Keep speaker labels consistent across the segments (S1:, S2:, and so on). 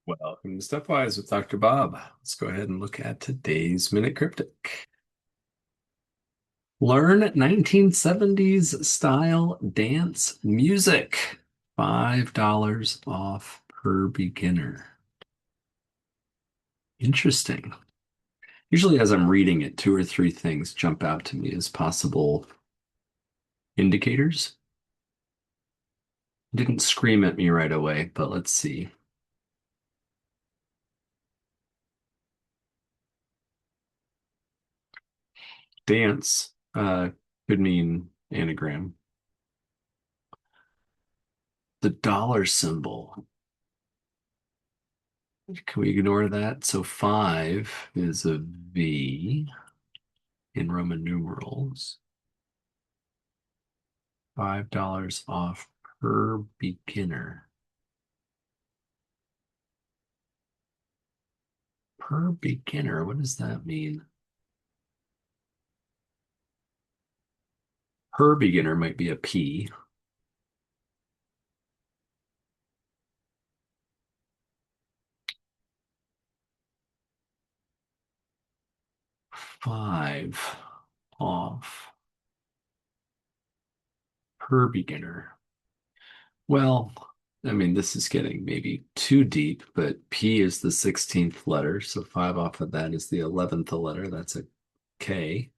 S1: Welcome to Stepwise with Dr. Bob. Let's go ahead and look at today's Minute Cryptic. Learn 1970s style dance music. $5 off per beginner. Interesting. Usually, as I'm reading it, two or three things jump out to me as possible indicators. Didn't scream at me right away, but let's see. Dance could mean anagram. The dollar symbol. Can we ignore that? So five is a V in Roman numerals. $5 off per beginner. Per beginner, what does that mean? Per beginner might be a P. Five off per beginner. Well, I mean, this is getting maybe too deep, but P is the 16th letter, so five off of that is the 11th letter. That's a K.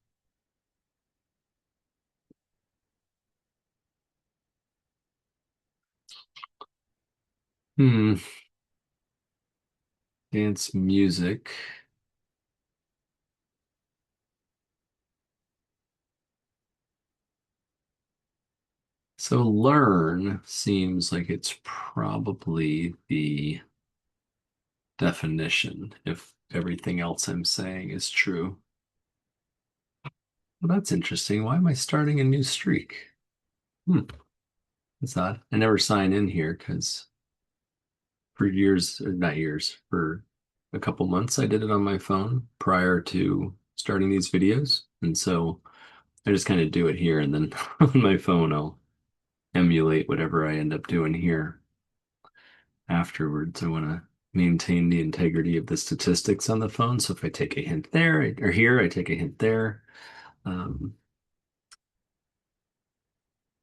S1: Hmm, dance music. So learn seems like it's probably the definition if everything else I'm saying is true. Well, that's interesting. Why am I starting a new streak? Hmm, that's odd. I never sign in here because for years, or not years, for a couple months I did it on my phone prior to starting these videos. And so I just kind of do it here and then on my phone I'll emulate whatever I end up doing here afterwards. I want to maintain the integrity of the statistics on the phone. So if I take a hint there or here, I take a hint there. Um,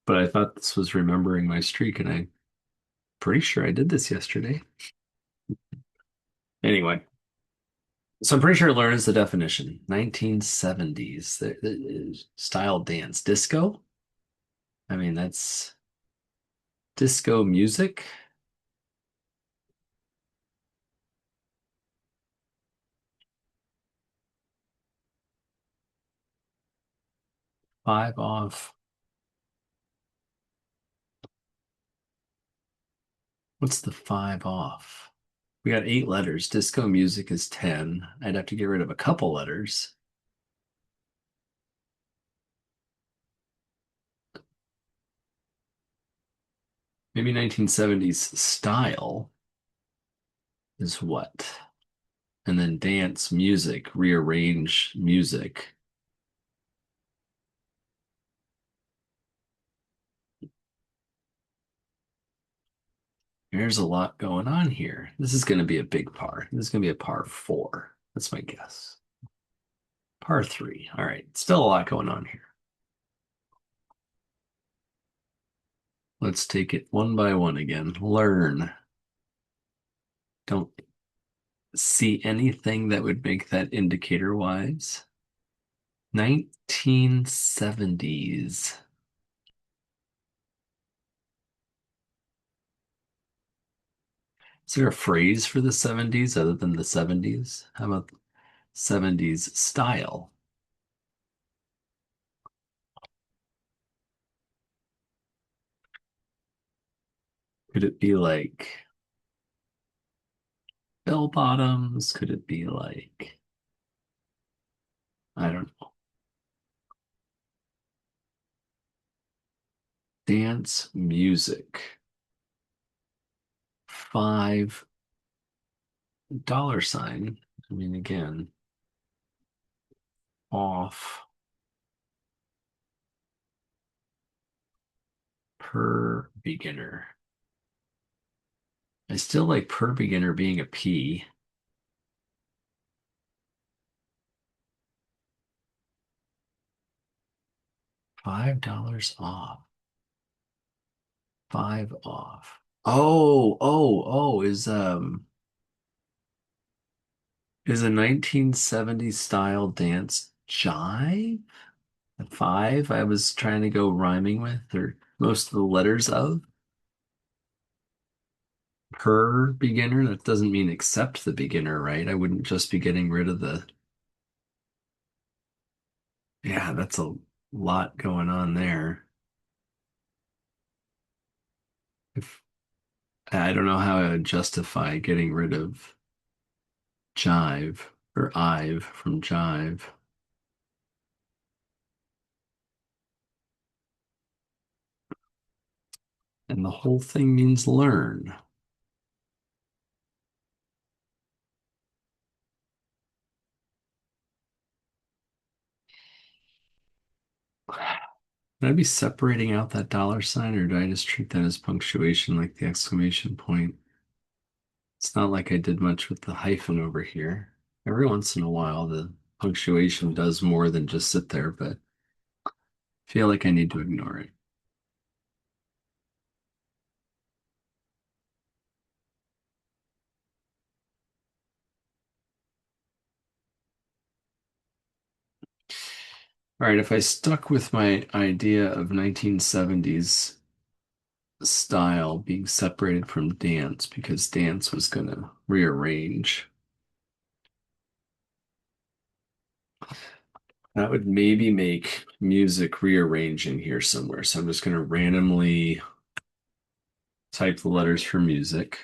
S1: but I thought this was remembering my streak, and I'm pretty sure I did this yesterday. Anyway, so I'm pretty sure learn is the definition. 1970s the style dance disco. I mean, that's disco music. Five off. What's the five off? We got eight letters. Disco music is 10. I'd have to get rid of a couple letters. Maybe 1970s style is what? And then dance music, rearrange music. There's a lot going on here. This is going to be a big par. This is going to be a par four. That's my guess. Par three. All right. Still a lot going on here. Let's take it one by one again. Learn. Don't see anything that would make that indicator wise. 1970s. Is there a phrase for the 70s other than the 70s? How about 70s style? Could it be like bell bottoms? Could it be like, I don't know, dance music? $5. I mean, again, off per beginner. I still like per beginner being a P. $5 off. Five off. Is a 1970s style dance jive? The five I was trying to go rhyming with, or most of the letters of per beginner. That doesn't mean except the beginner, right? I wouldn't just be getting rid of the, yeah, that's a lot going on there. If I don't know how I would justify getting rid of jive or Ive from jive. And the whole thing means learn. Would I be separating out that dollar sign, or do I just treat that as punctuation like the exclamation point? It's not like I did much with the hyphen over here. Every once in a while, the punctuation does more than just sit there, but I feel like I need to ignore it. All right, if I stuck with my idea of 1970s style being separated from dance because dance was going to rearrange, that would maybe make music rearrange in here somewhere. So I'm just going to randomly type the letters for music.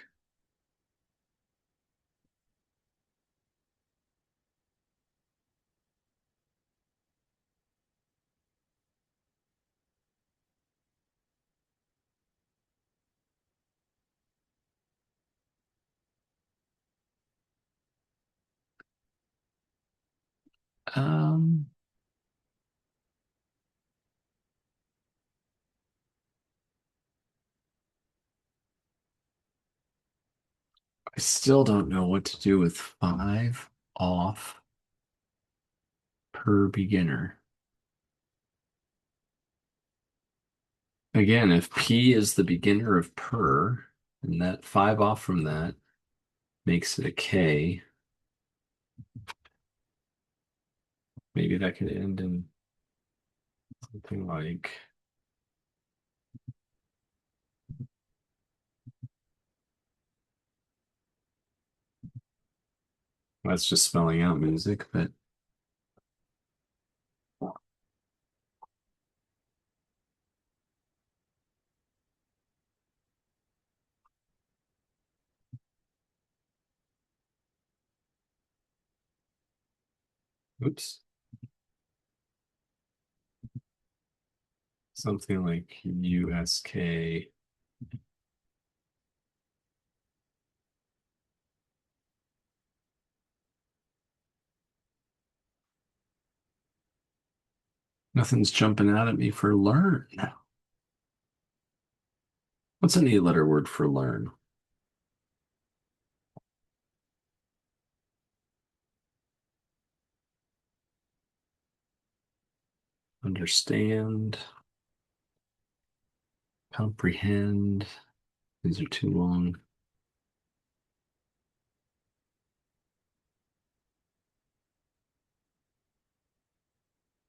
S1: Um, I still don't know what to do with five off per beginner. Again, if P is the beginner of per, and that five off from that makes it a K, maybe that could end in something like, that's just spelling out music, but oops, something like USK. Nothing's jumping out at me for learn. What's an eight-letter word for learn? Understand, comprehend. These are too long.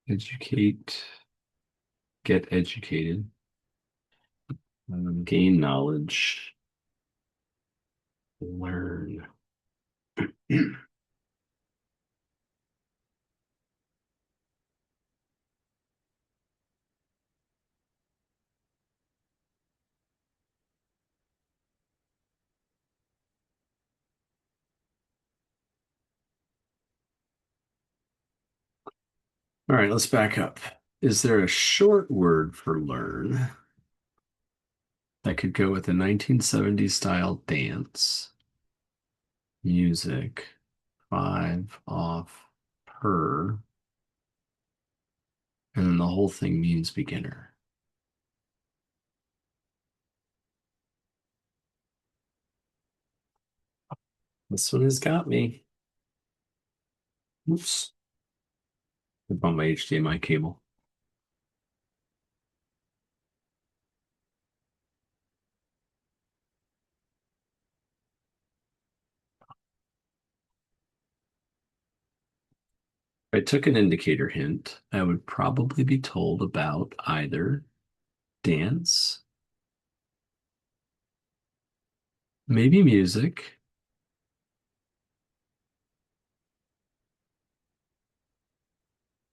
S1: Educate, get educated, gain knowledge, learn. All right, let's back up. Is there a short word for learn that could go with a 1970s style dance, music, five off per, and then the whole thing means beginner? This one has got me. Oops. I bought my HDMI cable. If I took an indicator hint, I would probably be told about either dance, maybe music,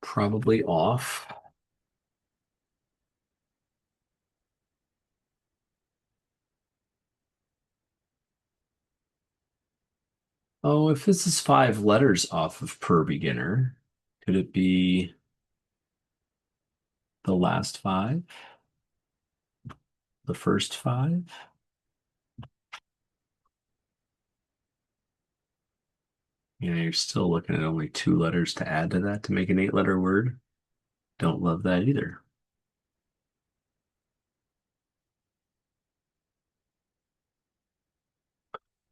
S1: probably off. Oh, if this is 5 letters off of per beginner, could it be the last five? The first five? You're still looking at only 2 letters to add to that to make an 8-letter word. Don't love that either.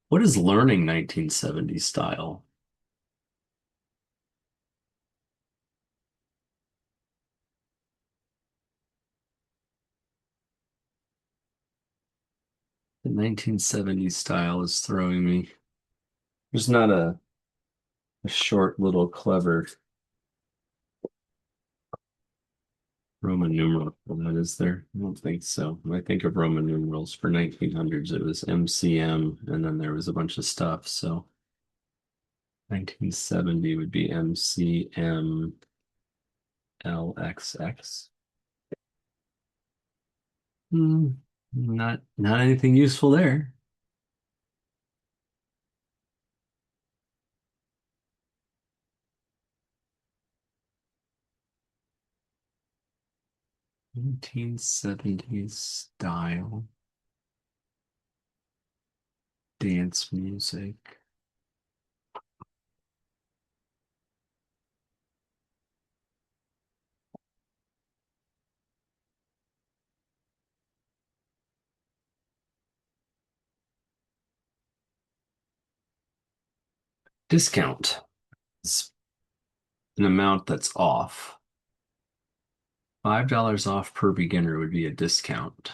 S1: What is learning 1970s style? The 1970s style is throwing me. There's not a short little clever Roman numeral for that, is there? I don't think so. When I think of Roman numerals for 1900s, it was MCM, and then there was a bunch of stuff. So 1970 would be MCMLXX. Hmm, not anything useful there. 1970s style dance music. Discount is an amount that's off. $5 off per beginner would be a discount.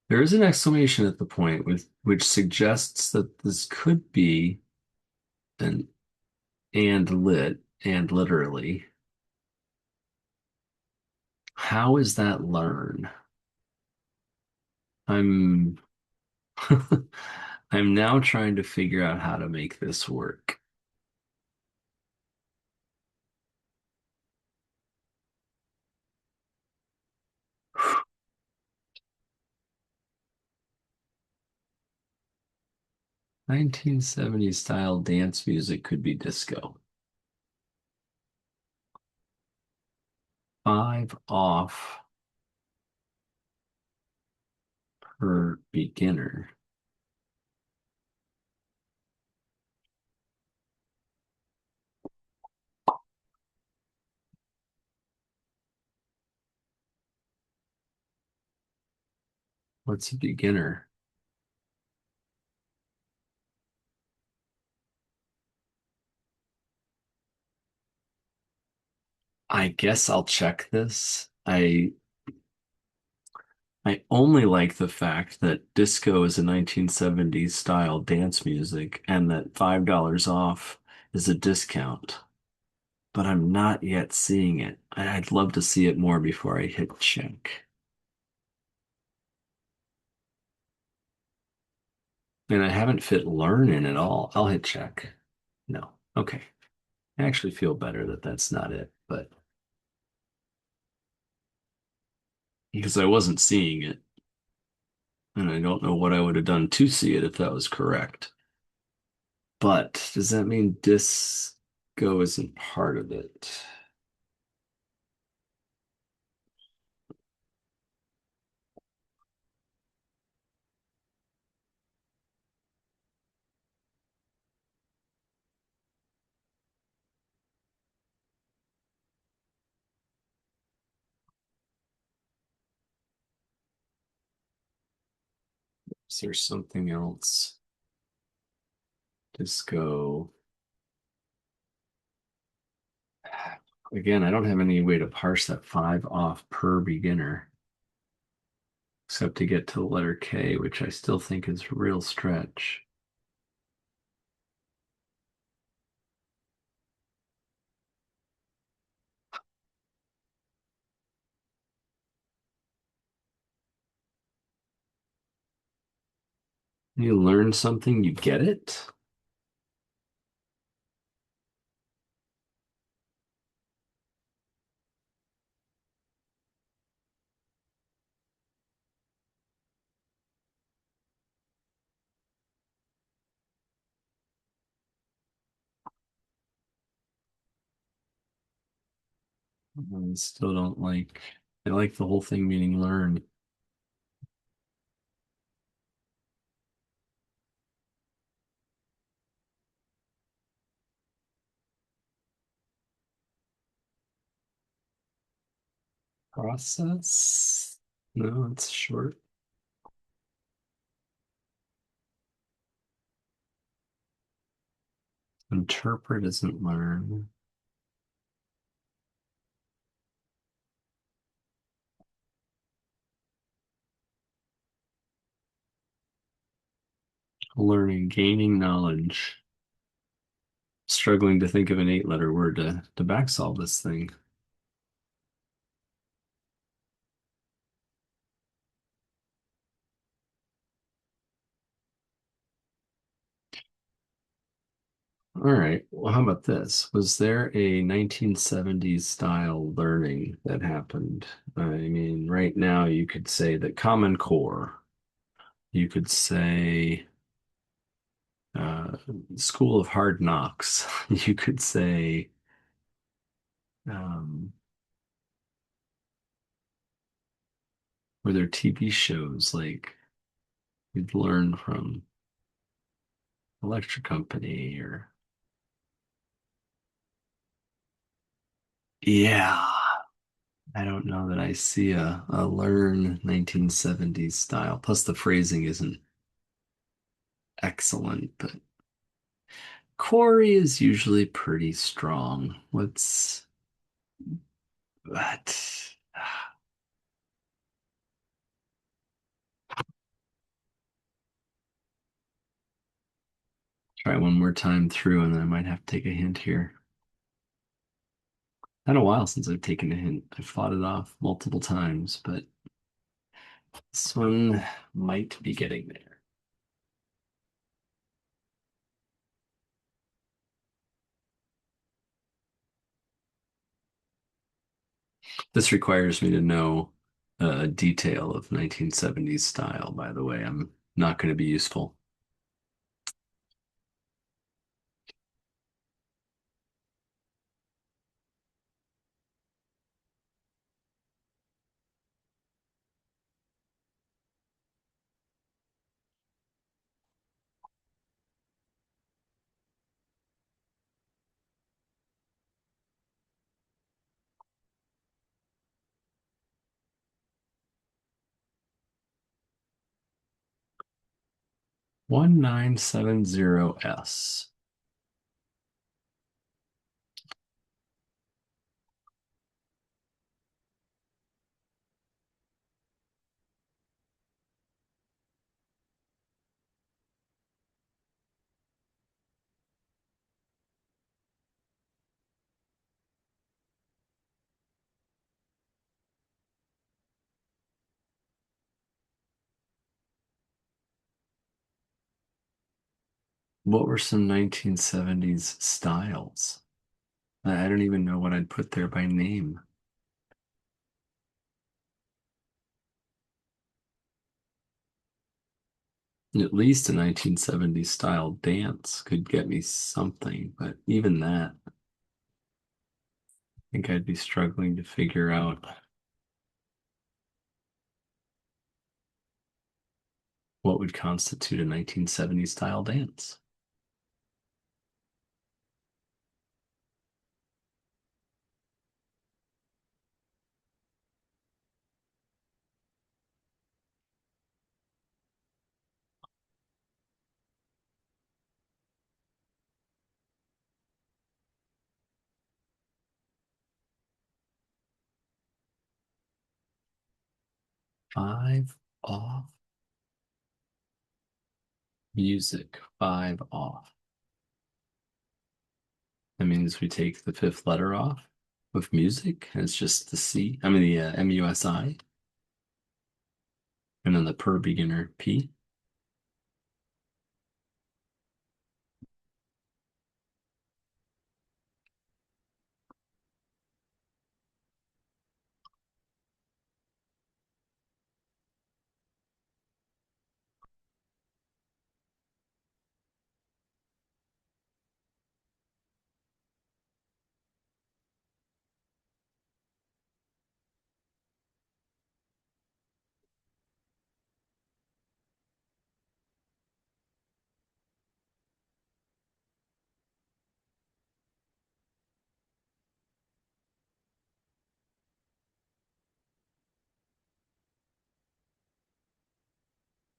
S1: There is an exclamation at the point with which suggests that this could be an and lit and literally. How is that learn? I'm I'm now trying to figure out how to make this work. 1970s style dance music could be disco. 5 off per beginner. What's a beginner? I guess I'll check this. I only like the fact that disco is a 1970s style dance music and that $5 off is a discount, but I'm not yet seeing it. I'd love to see it more before I hit check. And I haven't fit learn in at all. I'll hit check. No. Okay. I actually feel better that that's not it, but because I wasn't seeing it, and I don't know what I would have done to see it if that was correct. But does that mean disco isn't part of it? Is there something else? Disco. Again, I don't have any way to parse that 5 off per beginner, except to get to the letter K, which I still think is a real stretch. You learn something, you get it. I still don't like, I like the whole thing meaning learn. Process? No, it's short. Interpret isn't learn. Learning, gaining knowledge. Struggling to think of an 8 letter word to back solve this thing. All right. Well, how about this? Was there a 1970s style learning that happened? I mean, right now you could say the Common Core. You could say uh, School of Hard Knocks. You could say um, were there TV shows like you'd learn from Electric Company or yeah. I don't know that I see a learn 1970s style. Plus the phrasing isn't excellent, but Corey is usually pretty strong. What's that? Try one more time through, and then I might have to take a hint here. Been a while since I've taken a hint. I've fought it off multiple times, but this one might be getting there. This requires me to know a detail of 1970s style, by the way. I'm not going to be useful. One nine seven zero S. What were some 1970s styles? I don't even know what I'd put there by name. At least a 1970s style dance could get me something, but even that, I think I'd be struggling to figure out what would constitute a 1970s style dance. Five off. Music. Five off. That means we take the fifth letter off with music. And it's just the C. I mean the MUSI. And then the per beginner P.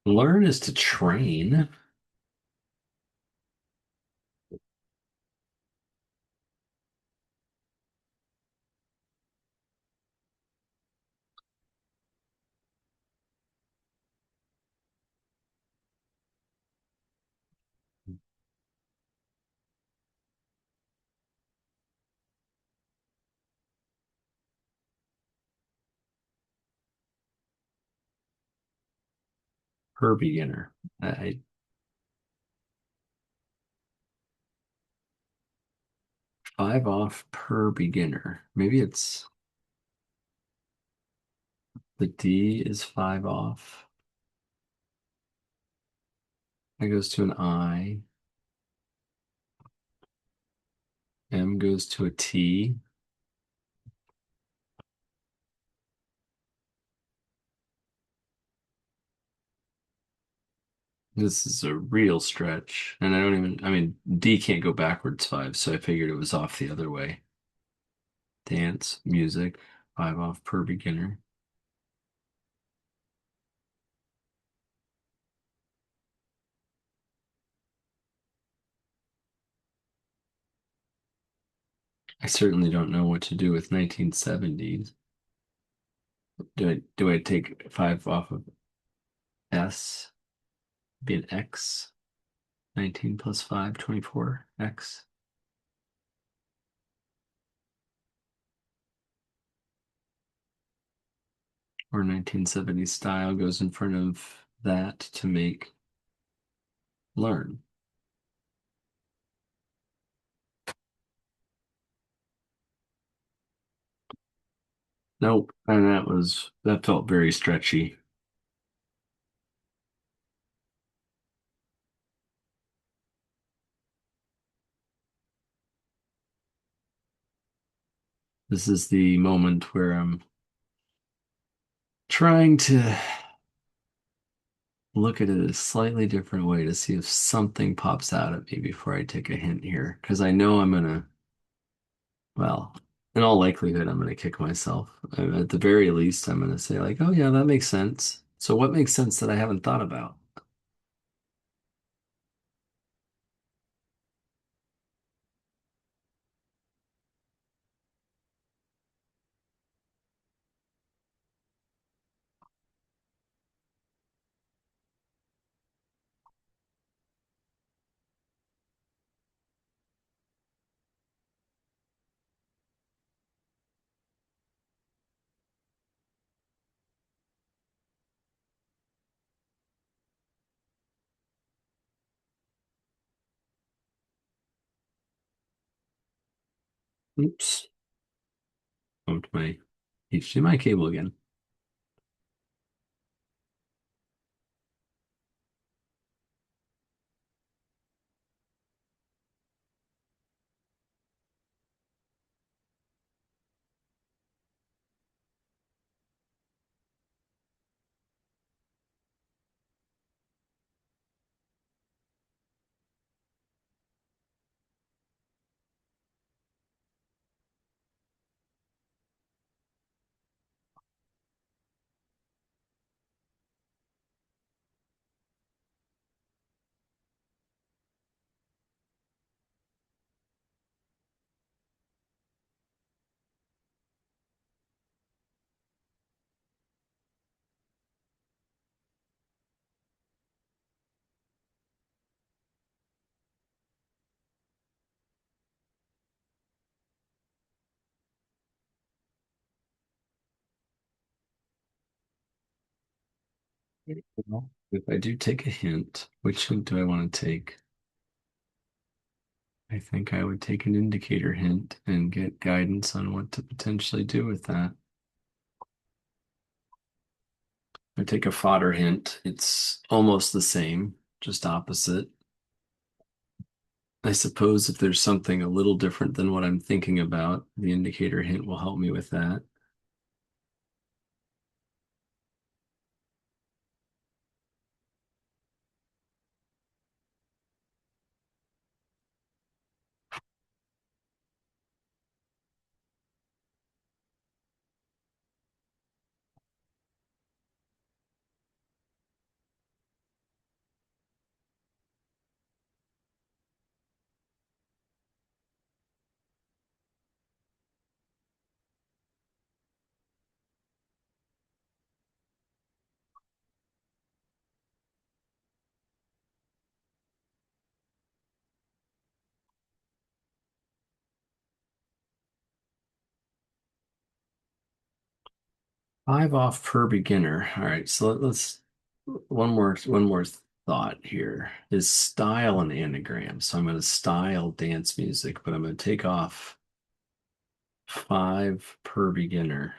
S1: Learn is to train. Per beginner. I five off per beginner. Maybe it's the D is five off. That goes to an I. M goes to a T. This is a real stretch. And I mean, D can't go backwards five, so I figured it was off the other way. Dance, music, five off per beginner. I certainly don't know what to do with 1970s. Do I take five off of S? Be an X? 19 plus 5, 24. X? Or 1970s style goes in front of that to make learn. Nope. And that felt very stretchy. This is the moment where I'm trying to look at it a slightly different way to see if something pops out at me before I take a hint here. Because I know I'm gonna, well, in all likelihood, I'm gonna kick myself. At the very least, I'm gonna say like, oh yeah, that makes sense. So what makes sense that I haven't thought about? Oops. Bumped my HDMI cable again. Well, if I do take a hint, which hint do I want to take? I think I would take an indicator hint and get guidance on what to potentially do with that. If I take a fodder hint, it's almost the same, just opposite. I suppose if there's something a little different than what I'm thinking about, the indicator hint will help me with that. 5 off per beginner. All right, so let's one more thought here. Is style an anagram? So I'm going to style dance music, but I'm going to take off 5 per beginner.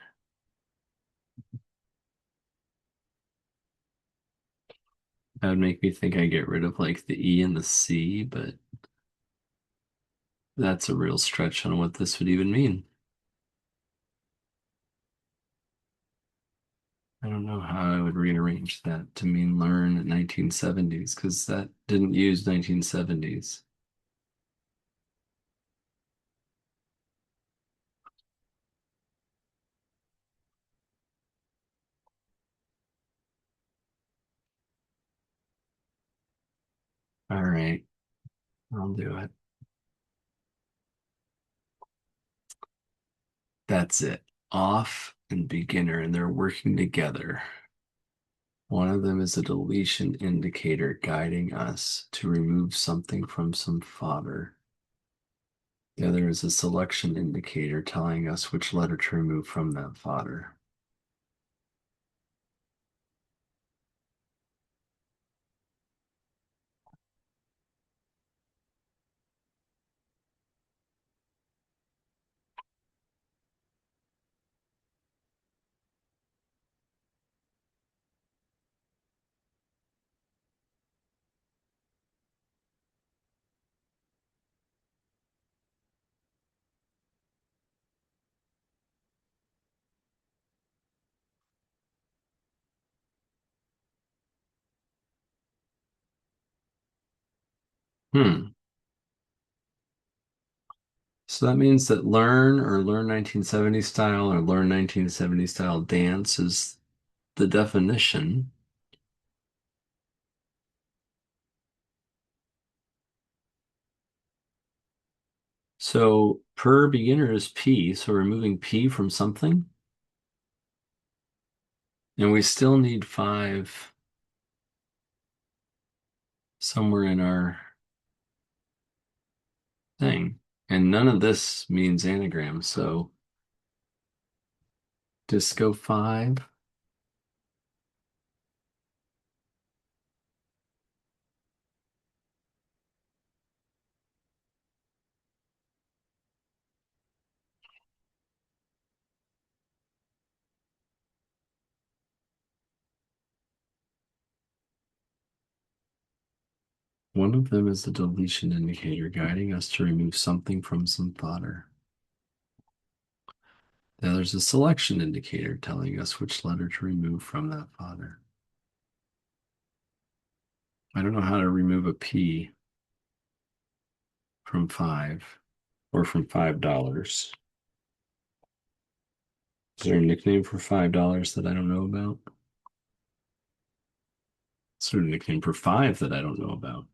S1: That would make me think I get rid of like the E and the C, but that's a real stretch on what this would even mean. I don't know how I would rearrange that to mean learn 1970s because that didn't use 1970s. All right, I'll do it. That's it. Off and beginner, and they're working together. One of them is a deletion indicator guiding us to remove something from some fodder. The other is a selection indicator telling us which letter to remove from that fodder. Hmm. So that means that learn or learn 1970 style or learn 1970 style dance is the definition. So per beginner is P, so removing P from something. And we still need 5 somewhere in our thing. And none of this means anagram, so disco 5. One of them is the deletion indicator guiding us to remove something from some fodder. The other is a selection indicator telling us which letter to remove from that fodder. I don't know how to remove a P from 5 or from $5. Is there a nickname for $5 that I don't know about? Is there a nickname for 5 that I don't know about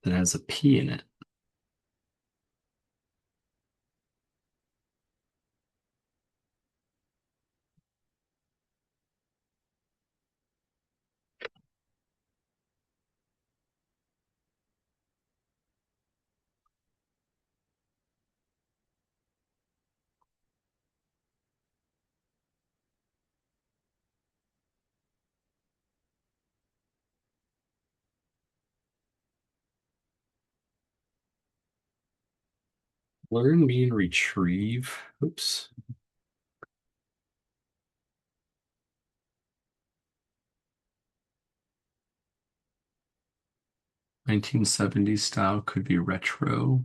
S1: that has a P in it? Learn, mean, retrieve. Oops. 1970s style could be retro.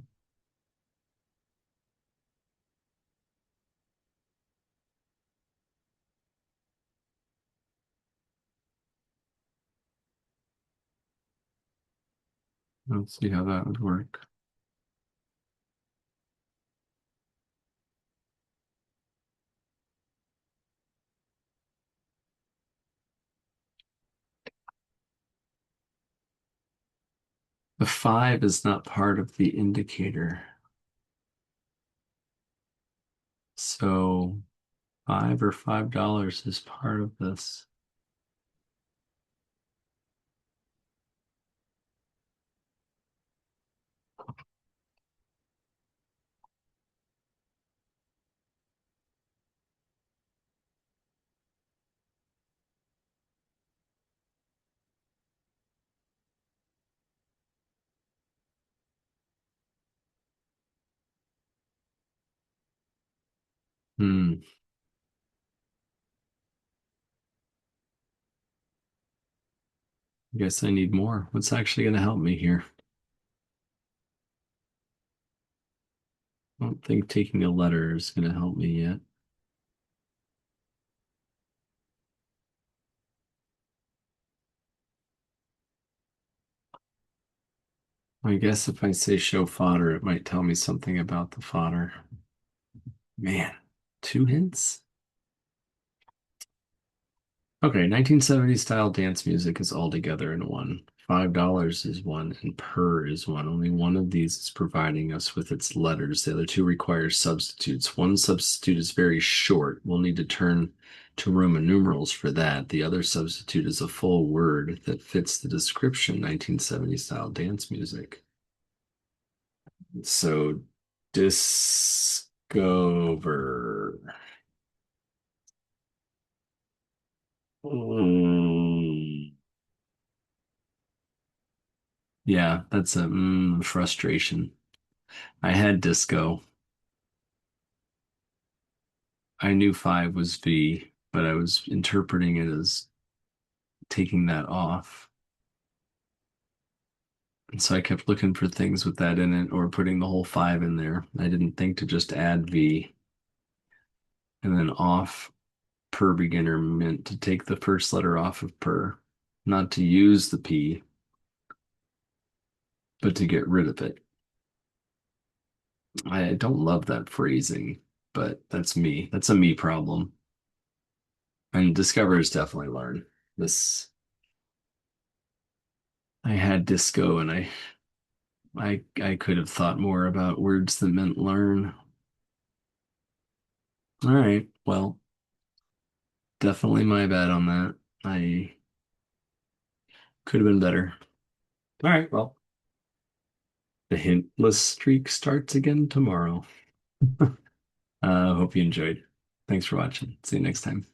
S1: Let's see how that would work. The five is not part of the indicator. So five or $5 is part of this. Hmm. I guess I need more. What's actually going to help me here? I don't think taking a letter is going to help me yet. I guess if I say show fodder, it might tell me something about the fodder. Man, two hints? Okay, 1970s style dance music is all together in one. $5 is one, and per is one. Only one of these is providing us with its letters. The other two require substitutes. One substitute is very short. We'll need to turn to Roman numerals for that. The other substitute is a full word that fits the description 1970s style dance music. So, discover. Mm. Yeah, that's a frustration. I had disco. I knew five was V, but I was interpreting it as taking that off. And so I kept looking for things with that in it or putting the whole five in there. I didn't think to just add V and then off per beginner meant to take the first letter off of per, not to use the P, but to get rid of it. I don't love that phrasing, but that's me. That's a me problem. And discover is definitely learn. This I had disco and I could have thought more about words that meant learn. All right. Well, definitely my bad on that. I could have been better. All right. Well, the hintless streak starts again tomorrow. Hope you enjoyed. Thanks for watching. See you next time.